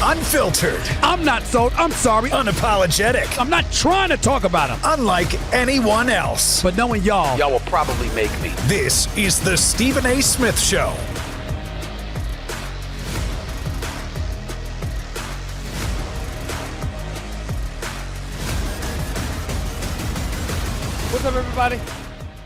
Unfiltered. I'm not sold. I'm sorry. Unapologetic. I'm not trying to talk about him. Unlike anyone else. But knowing y'all will probably make me. This is the Stephen A. Smith Show. What's up, everybody?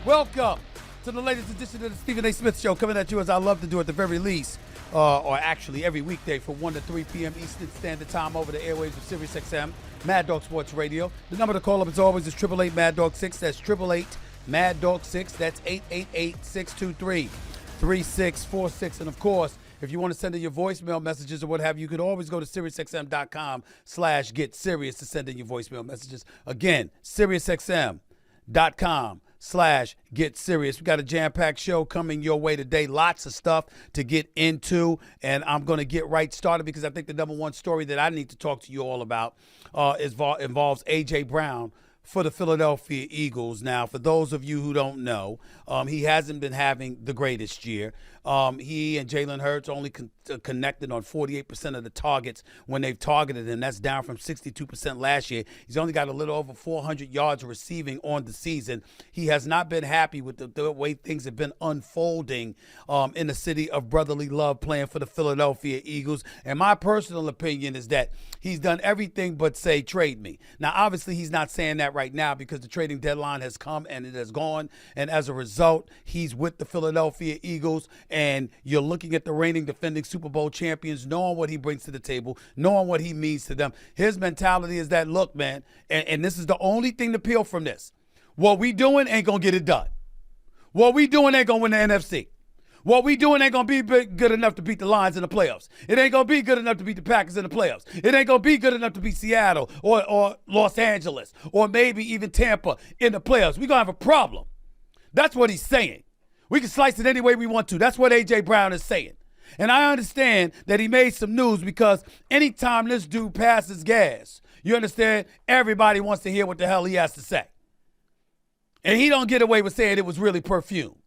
Welcome to the latest edition of the Stephen A. Smith Show, coming at you as I love to do at the very least, or actually every weekday from 1 to 3 p.m. Eastern Standard Time over the airwaves of SiriusXM, Mad Dog Sports Radio. The number to call up as always is 888-MAD-DOG-6. That's 888-MAD-DOG-6. That's 888-623-3646. And of course, if you want to send in your voicemail messages or what have you, you could always go to SiriusXM.com/GetSerious to send in your voicemail messages. Again, SiriusXM.com/GetSerious. We got a jam-packed show coming your way today. Lots of stuff to get into, and I'm going to get right started because I think the number one story that I need to talk to you all about involves A.J. Brown for the Philadelphia Eagles. Now, for those of you who don't know, he hasn't been having the greatest year. He and Jalen Hurts only connected on 48% of the targets when they've targeted him. That's down from 62% last year. He's only got a little over 400 yards receiving on the season. He has not been happy with the way things have been unfolding in the city of brotherly love playing for the Philadelphia Eagles. And my personal opinion is that he's done everything but say trade me. Now, obviously, he's not saying that right now because the trading deadline has come and it has gone. And as a result, he's with the Philadelphia Eagles. And you're looking at the reigning defending Super Bowl champions, knowing what he brings to the table, knowing what he means to them. His mentality is that, look, man, and this is the only thing to peel from this. What we doing ain't going to get it done. What we doing ain't going to win the NFC. What we doing ain't going to be good enough to beat the Lions in the playoffs. It ain't going to be good enough to beat the Packers in the playoffs. It ain't going to be good enough to beat Seattle or Los Angeles or maybe even Tampa in the playoffs. We're going to have a problem. That's what he's saying. We can slice it any way we want to. That's what A.J. Brown is saying. And I understand that he made some news because anytime this dude passes gas, you understand, everybody wants to hear what the hell he has to say. And he don't get away with saying it was really perfume.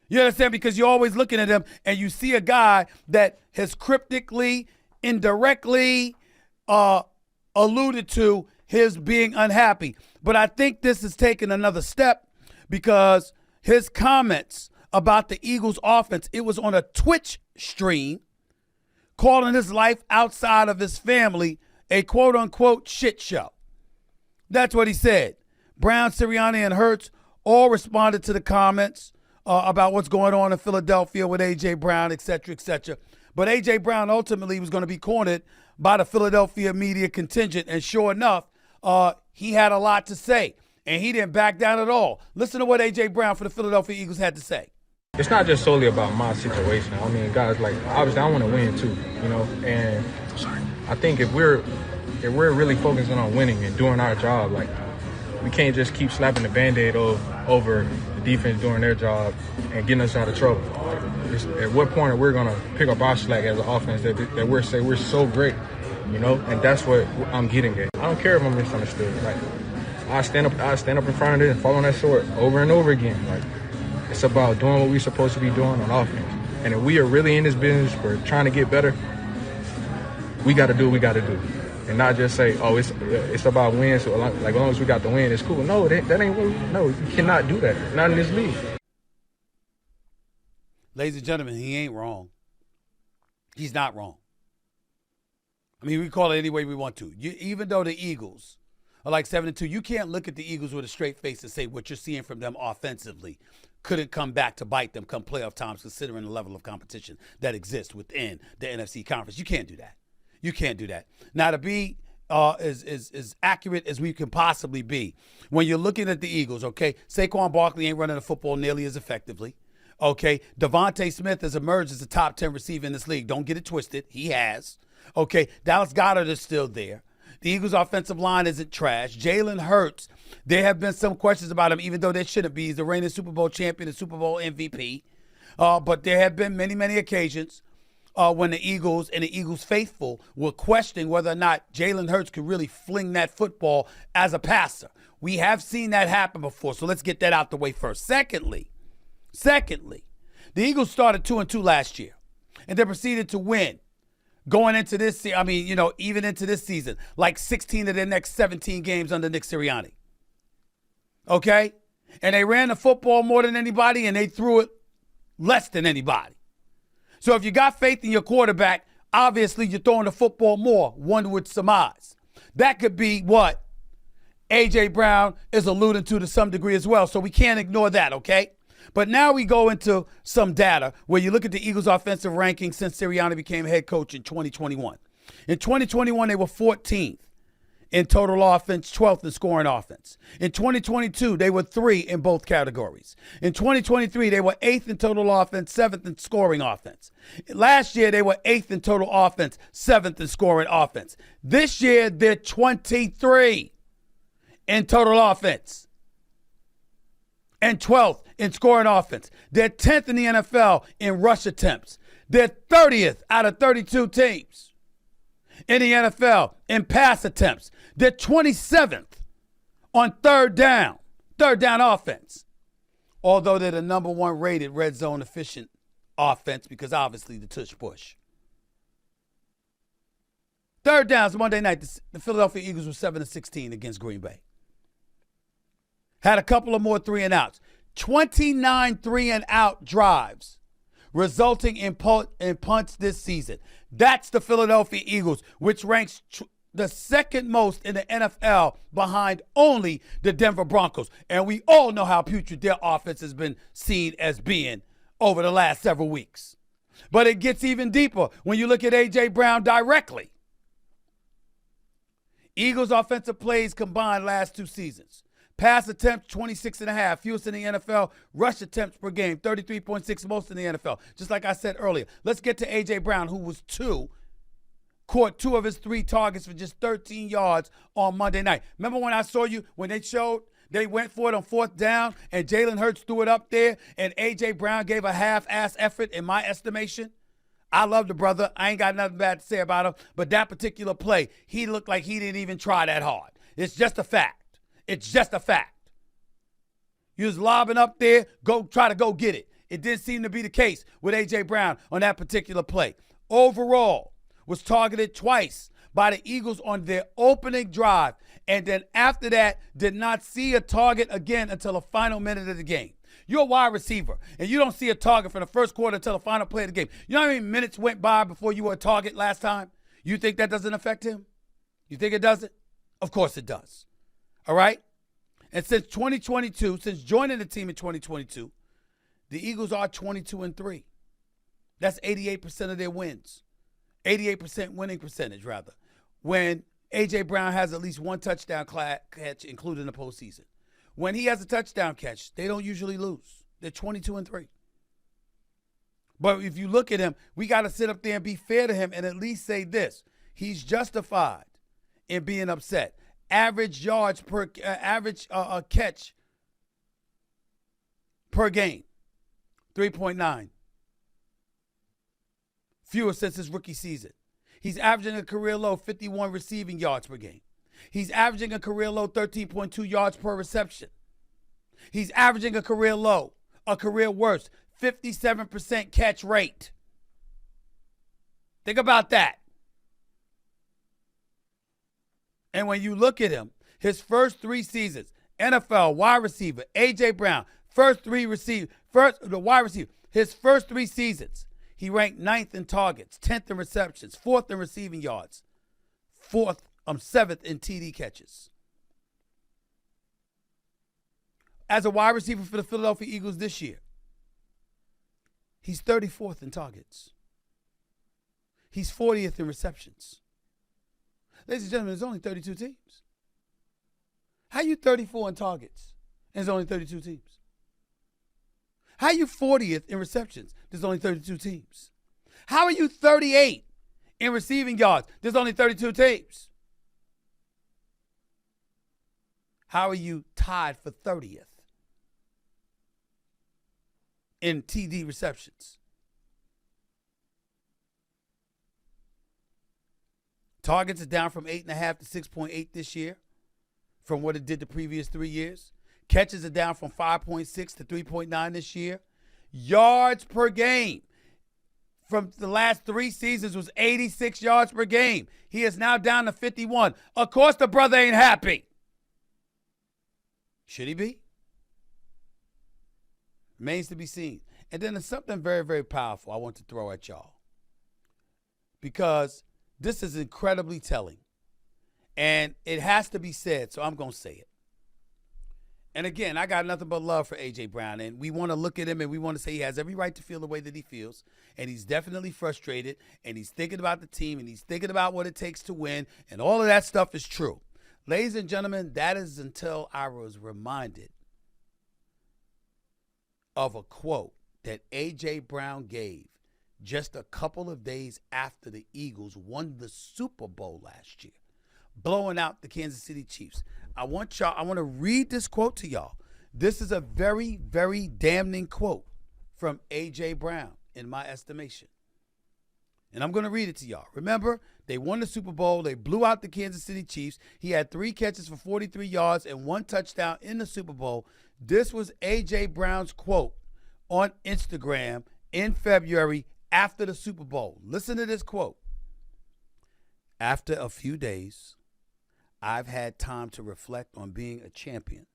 You understand? Because you're always looking at him and you see a guy that has cryptically, indirectly alluded to his being unhappy. But I think this has taken another step because his comments about the Eagles offense, it was on a Twitch stream, calling his life outside of his family a quote-unquote shit show. That's what he said. Brown, Sirianni, and Hurts all responded to the comments about what's going on in Philadelphia with A.J. Brown, et cetera, et cetera. But A.J. Brown ultimately was going to be cornered by the Philadelphia media contingent, and sure enough, he had a lot to say, and he didn't back down at all. Listen to what A.J. Brown for the Philadelphia Eagles had to say. It's not just solely about my situation. I mean, guys, like, obviously I want to win too, you know, and I think if we're really focusing on winning and doing our job, like, we can't just keep slapping the Band-Aid over the defense doing their job and getting us out of trouble. At what point are we going to pick up our slack as an offense that we're so great, you know? And that's what I'm getting at. I don't care if I'm misunderstood. Like, I stand up in front of it and fall on that sword over and over again. Like, it's about doing what we're supposed to be doing on offense. And if we are really in this business, we're trying to get better, we got to do what we got to do. And not just say, oh, it's about wins. So like, as long as we got the win, it's cool. No, that ain't what no, you cannot do that. Not in this league. Ladies and gentlemen, he ain't wrong. He's not wrong. I mean, we call it any way we want to. Even though the Eagles are like 7-2, you can't look at the Eagles with a straight face and say what you're seeing from them offensively couldn't come back to bite them come playoff times, considering the level of competition that exists within the NFC conference. You can't do that. You can't do that. Now, to be as accurate as we can possibly be, when you're looking at the Eagles, okay, Saquon Barkley ain't running the football nearly as effectively. Okay, Devontae Smith has emerged as a top 10 receiver in this league. Don't get it twisted. He has. Okay, Dallas Goedert is still there. The Eagles' offensive line isn't trash. Jalen Hurts, there have been some questions about him, even though there shouldn't be. He's the reigning Super Bowl champion and Super Bowl MVP. But there have been many, many occasions when the Eagles and the Eagles faithful were questioning whether or not Jalen Hurts could really fling that football as a passer. We have seen that happen before, so let's get that out the way first. Secondly, the Eagles started 2-2 last year, and they proceeded to win going into this, even into this season, like 16 of their next 17 games under Nick Sirianni. Okay? And they ran the football more than anybody, and they threw it less than anybody. So if you got faith in your quarterback, obviously you're throwing the football more, one would surmise. That could be what A.J. Brown is alluding to some degree as well, so we can't ignore that, okay? But now we go into some data where you look at the Eagles' offensive rankings since Sirianni became head coach in 2021. In 2021, they were 14th in total offense, 12th in scoring offense. In 2022, they were 3 in both categories. In 2023, they were 8th in total offense, 7th in scoring offense. Last year, they were 8th in total offense, 7th in scoring offense. This year, they're 23 in total offense and 12th in scoring offense. They're 10th in the NFL in rush attempts. They're 30th out of 32 teams in the NFL in pass attempts. They're 27th on third down offense. Although they're the number 1 rated red zone efficient offense because obviously the tush push. Third downs Monday night, the Philadelphia Eagles were 7-16 against Green Bay. Had a couple of more 3-and-outs. 29 3-and-out drives resulting in punts this season. That's the Philadelphia Eagles, which ranks the second most in the NFL behind only the Denver Broncos. And we all know how putrid their offense has been seen as being over the last several weeks. But it gets even deeper when you look at A.J. Brown directly. Eagles offensive plays combined last 2 seasons. Pass attempts, 26.5, fewest in the NFL. Rush attempts per game, 33.6, most in the NFL. Just like I said earlier. Let's get to A.J. Brown, who was caught 2 of his 3 targets for just 13 yards on Monday night. Remember when I saw you, when they went for it on 4th down, and Jalen Hurts threw it up there, and A.J. Brown gave a half-ass effort in my estimation? I love the brother. I ain't got nothing bad to say about him. But that particular play, he looked like he didn't even try that hard. It's just a fact. It's just a fact. You was lobbing up there, try to go get it. It didn't seem to be the case with A.J. Brown on that particular play. Overall, was targeted twice by the Eagles on their opening drive, and then after that, did not see a target again until the final minute of the game. You're a wide receiver, and you don't see a target from the first quarter until the final play of the game. You know how many minutes went by before you were a target last time? You think that doesn't affect him? You think it doesn't? Of course it does. All right? And since 2022, since joining the team in 2022, the Eagles are 22-3. That's 88% of their wins. 88% winning percentage, rather, when A.J. Brown has at least 1 touchdown catch, including the postseason. When he has a touchdown catch, they don't usually lose. They're 22-3. But if you look at him, we got to sit up there and be fair to him and at least say this. He's justified in being upset. Average yards per catch per game, 3.9. Fewer since his rookie season. He's averaging a career low 51 receiving yards per game. He's averaging a career low 13.2 yards per reception. He's averaging a career low, a career worst, 57% catch rate. Think about that. And when you look at him, his first 3 seasons, NFL wide receiver, A.J. Brown, the wide receiver, his first 3 seasons, he ranked 9th in targets, 10th in receptions, 4th in receiving yards, 7th in TD catches. As a wide receiver for the Philadelphia Eagles this year, he's 34th in targets. He's 40th in receptions. Ladies and gentlemen, there's only 32 teams. How you 34 in targets and there's only 32 teams? How are you 40th in receptions? There's only 32 teams. How are you 38 in receiving yards? There's only 32 teams. How are you tied for 30th in TD receptions? Targets are down from 8.5 to 6.8 this year from what it did the previous 3 years. Catches are down from 5.6 to 3.9 this year. Yards per game, from the last 3 seasons was 86 yards per game. He is now down to 51. Of course the brother ain't happy. Should he be? Remains to be seen. And then there's something very, very powerful I want to throw at y'all, because this is incredibly telling. And it has to be said, so I'm going to say it. And again, I got nothing but love for A.J. Brown, and we want to look at him and we want to say he has every right to feel the way that he feels, and he's definitely frustrated, and he's thinking about the team, and he's thinking about what it takes to win, and all of that stuff is true. Ladies and gentlemen, that is until I was reminded of a quote that A.J. Brown gave just a couple of days after the Eagles won the Super Bowl last year, blowing out the Kansas City Chiefs. I want to read this quote to y'all. This is a very, very damning quote from A.J. Brown, in my estimation. And I'm going to read it to y'all. Remember, they won the Super Bowl. They blew out the Kansas City Chiefs. He had 3 catches for 43 yards and 1 touchdown in the Super Bowl. This was A.J. Brown's quote on Instagram in February after the Super Bowl. Listen to this quote. After a few days, I've had time to reflect on being a champion.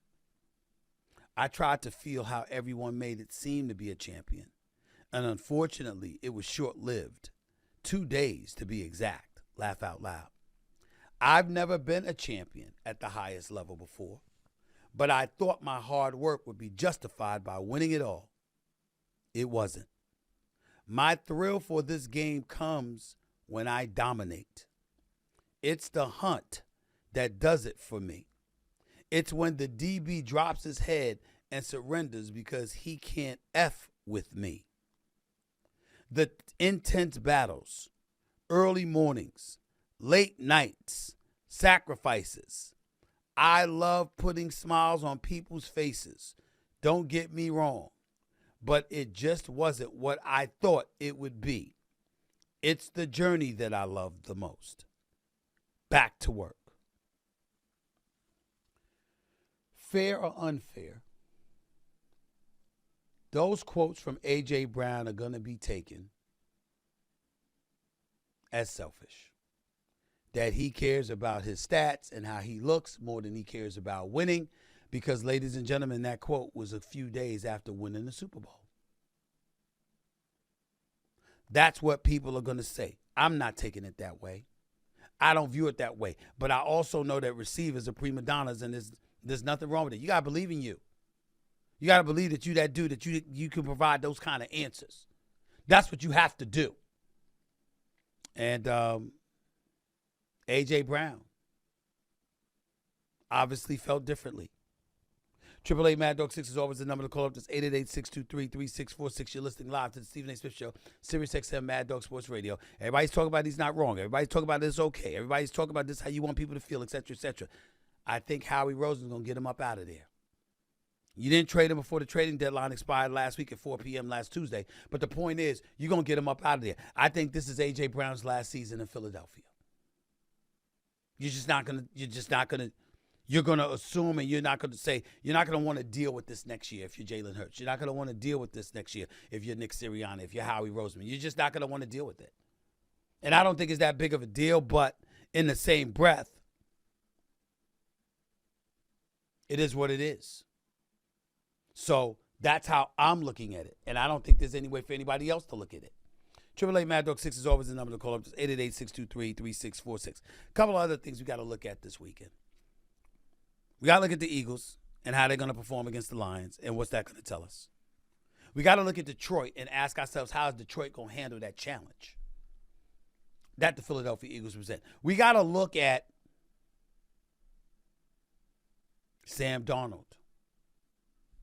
I tried to feel how everyone made it seem to be a champion, and unfortunately, it was short-lived. 2 days to be exact. Laugh out loud. I've never been a champion at the highest level before, but I thought my hard work would be justified by winning it all. It wasn't. My thrill for this game comes when I dominate. It's the hunt that does it for me. It's when the DB drops his head and surrenders because he can't F with me. The intense battles, early mornings, late nights, sacrifices. I love putting smiles on people's faces. Don't get me wrong, but it just wasn't what I thought it would be. It's the journey that I love the most. Back to work. Fair or unfair, those quotes from A.J. Brown are going to be taken as selfish. That he cares about his stats and how he looks more than he cares about winning, because, ladies and gentlemen, that quote was a few days after winning the Super Bowl. That's what people are going to say. I'm not taking it that way. I don't view it that way. But I also know that receivers are prima donnas, and there's nothing wrong with it. You got to believe in you. You got to believe that you that dude, that you can provide those kind of answers. That's what you have to do. And A.J. Brown obviously felt differently. 888 Mad Dog 6 is always the number to call up. That's 888-623-3646. You're listening live to the Stephen A. Smith Show, Sirius XM Mad Dog Sports Radio. Everybody's talking about he's not wrong. Everybody's talking about it's okay. Everybody's talking about this how you want people to feel, et cetera, et cetera. I think Howie Roseman's going to get him up out of there. You didn't trade him before the trading deadline expired last week at 4 p.m. last Tuesday. But the point is, you're going to get him up out of there. I think this is A.J. Brown's last season in Philadelphia. You're going to assume, and you're not going to say, you're not going to want to deal with this next year if you're Jalen Hurts. You're not going to want to deal with this next year if you're Nick Sirianni, if you're Howie Roseman. You're just not going to want to deal with it. And I don't think it's that big of a deal, but in the same breath, it is what it is. So that's how I'm looking at it. And I don't think there's any way for anybody else to look at it. 888 Mad Dog 6 is always the number to call up. It's 888-623-3646. A couple of other things we got to look at this weekend. We got to look at the Eagles and how they're going to perform against the Lions and what's that going to tell us. We got to look at Detroit and ask ourselves, how is Detroit going to handle that challenge that the Philadelphia Eagles present? We got to look at Sam Darnold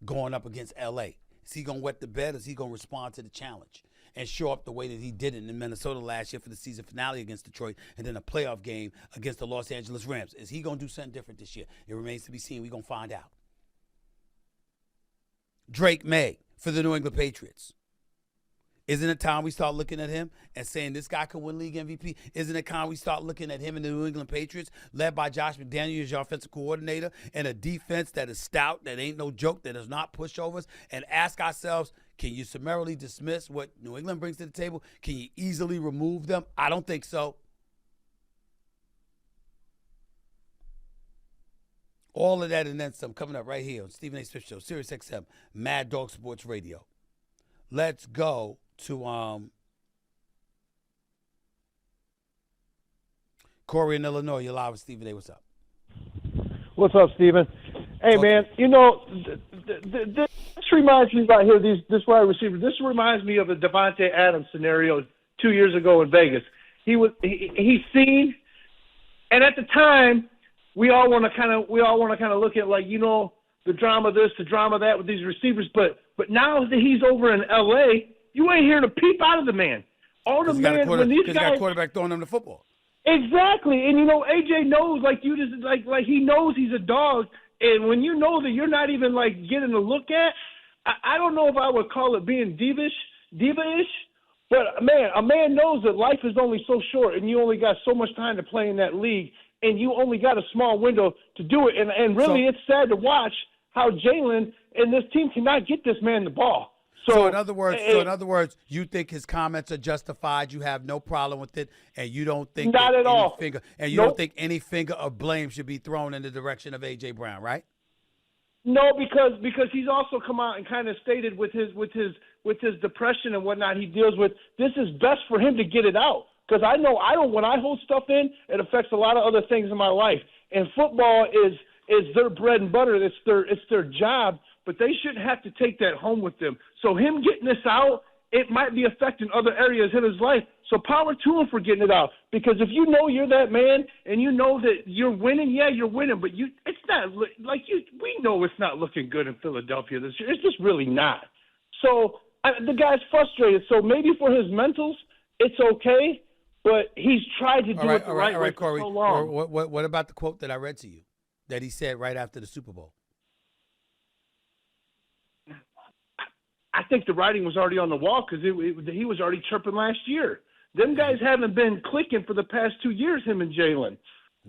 going up against L.A. Is he going to wet the bed, or is he going to respond to the challenge and show up the way that he did it in Minnesota last year for the season finale against Detroit and then a playoff game against the Los Angeles Rams? Is he going to do something different this year? It remains to be seen. We're going to find out. Drake May for the New England Patriots. Isn't it time we start looking at him and saying this guy could win league MVP? Isn't it time we start looking at him and the New England Patriots, led by Josh McDaniels as your offensive coordinator, and a defense that is stout, that ain't no joke, that is not pushovers, and ask ourselves, Can you summarily dismiss what New England brings to the table? Can you easily remove them? I don't think so. All of that and then some coming up right here on Stephen A. Smith Show, Sirius XM, Mad Dog Sports Radio. Let's go to Corey in Illinois. You're live with Stephen A. What's up? What's up, Stephen? Hey, man, you know, this reminds me about here, this wide receiver. This reminds me of the Devontae Adams scenario 2 years ago in Vegas. He's seen, and at the time, we all want to kind of look at, like, you know, the drama this, the drama that with these receivers. But now that he's over in L.A., you ain't hearing a peep out of the man. All the man when these guys got a quarterback throwing him the football. Exactly, and you know, AJ knows, like you just like he knows he's a dog, and when you know that you're not even like getting a look at, I don't know if I would call it being diva-ish, but man, a man knows that life is only so short, and you only got so much time to play in that league, and you only got a small window to do it, and really, it's sad to watch how Jalen and this team cannot get this man the ball. So in other words, you think his comments are justified. You have no problem with it, and you don't think not at all. Don't think any finger of blame should be thrown in the direction of AJ Brown, right? No, because he's also come out and kind of stated with his depression and whatnot he deals with. This is best for him to get it out, because I know when I hold stuff in, it affects a lot of other things in my life. And football is their bread and butter. It's their job. But they shouldn't have to take that home with them. So him getting this out, it might be affecting other areas in his life. So power to him for getting it out. Because if you know you're that man and you know that you're winning, yeah, you're winning. But it's not like we know it's not looking good in Philadelphia this year. It's just really not. So the guy's frustrated. So maybe for his mentals, it's okay. But he's tried to do it the right way for so long. What about the quote that I read to you that he said right after the Super Bowl? I think the writing was already on the wall because he was already chirping last year. Them guys haven't been clicking for the past 2 years, him and Jalen.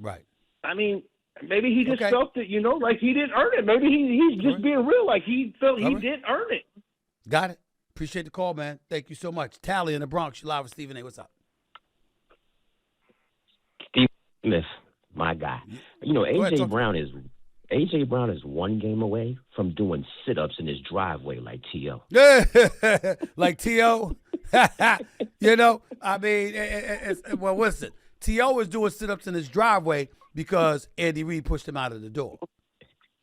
Right. I mean, maybe he just felt that, you know, like he didn't earn it. Maybe he's just being real, like he felt he didn't earn it. Got it. Appreciate the call, man. Thank you so much. Tally in the Bronx. You live with Stephen A. What's up? Steve Smith, my guy. You know, AJ Brown is one game away from doing sit-ups in his driveway like T.O. Yeah, like T.O.? You know, I mean, well, listen, T.O. is doing sit-ups in his driveway because Andy Reid pushed him out of the door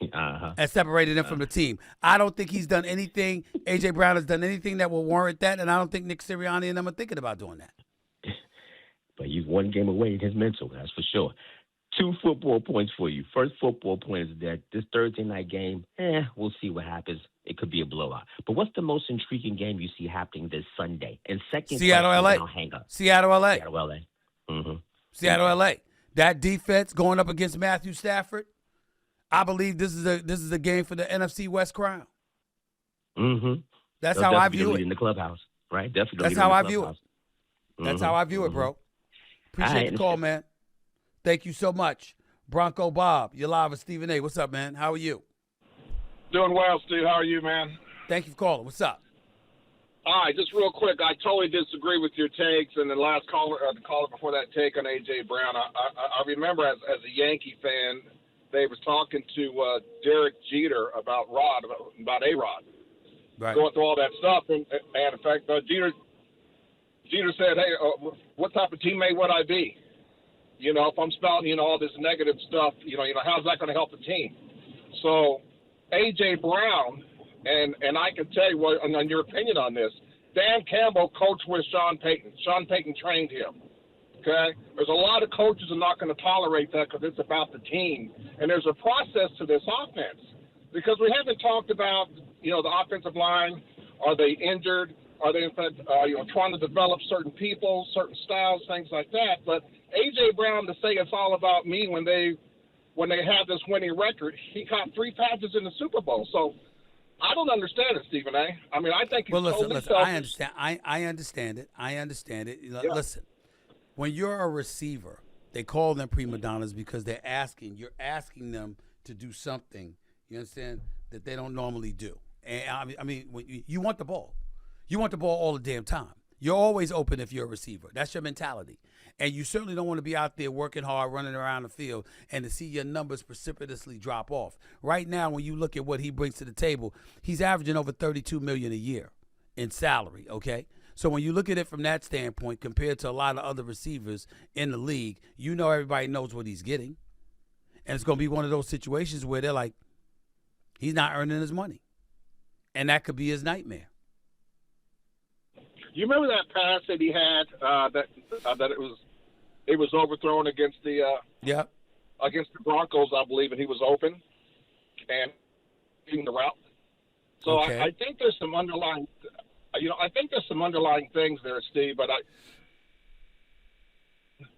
and separated him from the team. I don't think he's done anything, A.J. Brown has done anything that will warrant that, and I don't think Nick Sirianni and them are thinking about doing that. But he's one game away in his mental, that's for sure. 2 football points for you. First football point is that this Thursday night game, we'll see what happens. It could be a blowout. But what's the most intriguing game you see happening this Sunday? And second, Seattle, LA. Hang up. Seattle, LA. Seattle, LA. Mm-hmm. Seattle, LA. That defense going up against Matthew Stafford. I believe this is a game for the NFC West crown. Mm-hmm. That's They'll how I view it it. In the clubhouse, right? Definitely. That's how I view it. That's how I view it, bro. Appreciate the call, man. Thank you so much. Bronco Bob, you're live with Stephen A. What's up, man? How are you? Doing well, Steve. How are you, man? Thank you for calling. What's up? All right, just real quick, I totally disagree with your takes, and the last caller, the caller before that take on A.J. Brown. I remember as a Yankee fan, they was talking to Derek Jeter about A-Rod, right. Going through all that stuff, and in fact, Jeter said, "Hey, what type of teammate would I be? You know, if I'm spouting, all this negative stuff, how's that going to help the team?" So, A.J. Brown, and I can tell you on your opinion on this, Dan Campbell coached with Sean Payton. Sean Payton trained him, okay? There's a lot of coaches who are not going to tolerate that because it's about the team. And there's a process to this offense because we haven't talked about, the offensive line. Are they injured? Are they, in fact, trying to develop certain people, certain styles, things like that? But A.J. Brown, to say it's all about me when they have this winning record, he caught 3 passes in the Super Bowl. So I don't understand it, Stephen A. I mean, I think he's totally selfish. I understand. I understand it. I understand it. Yeah. Listen, when you're a receiver, they call them prima donnas because you're asking them to do something, you understand, that they don't normally do. And I mean when you want the ball. You want the ball all the damn time. You're always open if you're a receiver. That's your mentality. And you certainly don't want to be out there working hard, running around the field, and to see your numbers precipitously drop off. Right now, when you look at what he brings to the table, he's averaging over $32 million a year in salary, okay? So when you look at it from that standpoint, compared to a lot of other receivers in the league, you know everybody knows what he's getting. And it's going to be one of those situations where they're like, he's not earning his money. And that could be his nightmare. You remember that pass that he had that it was overthrown against the against the Broncos, I believe, and he was open and in the route. So okay. I think there's some underlying, I think there's some underlying things there, Steve. But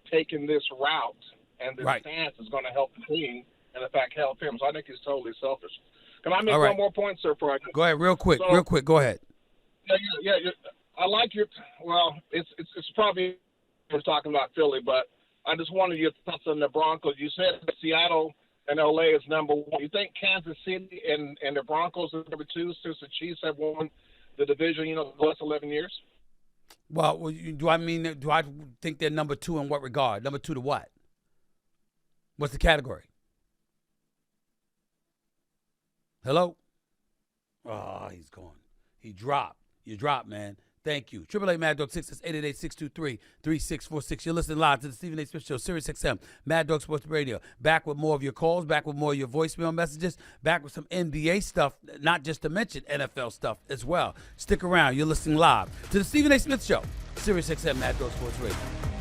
taking this route and this stance is going to help the team, and in fact help him. So I think he's totally selfish. Can I make one more point, sir? Go ahead, real quick. Go ahead. Yeah. I like your. Well, it's probably we're talking about Philly, but I just wanted your thoughts on the Broncos. You said Seattle and LA is number one. You think Kansas City and the Broncos are number two since the Chiefs have won the division? The last 11 years. Well, do I think they're number two in what regard? Number two to what? What's the category? Hello? Oh, he's gone. He dropped. You dropped, man. Thank you. 888 Mad Dog 6 888-623-3646. You're listening live to the Stephen A. Smith Show, Sirius XM, Mad Dog Sports Radio. Back with more of your calls, back with more of your voicemail messages, back with some NBA stuff, not just to mention NFL stuff as well. Stick around. You're listening live to the Stephen A. Smith Show, Sirius XM, Mad Dog Sports Radio.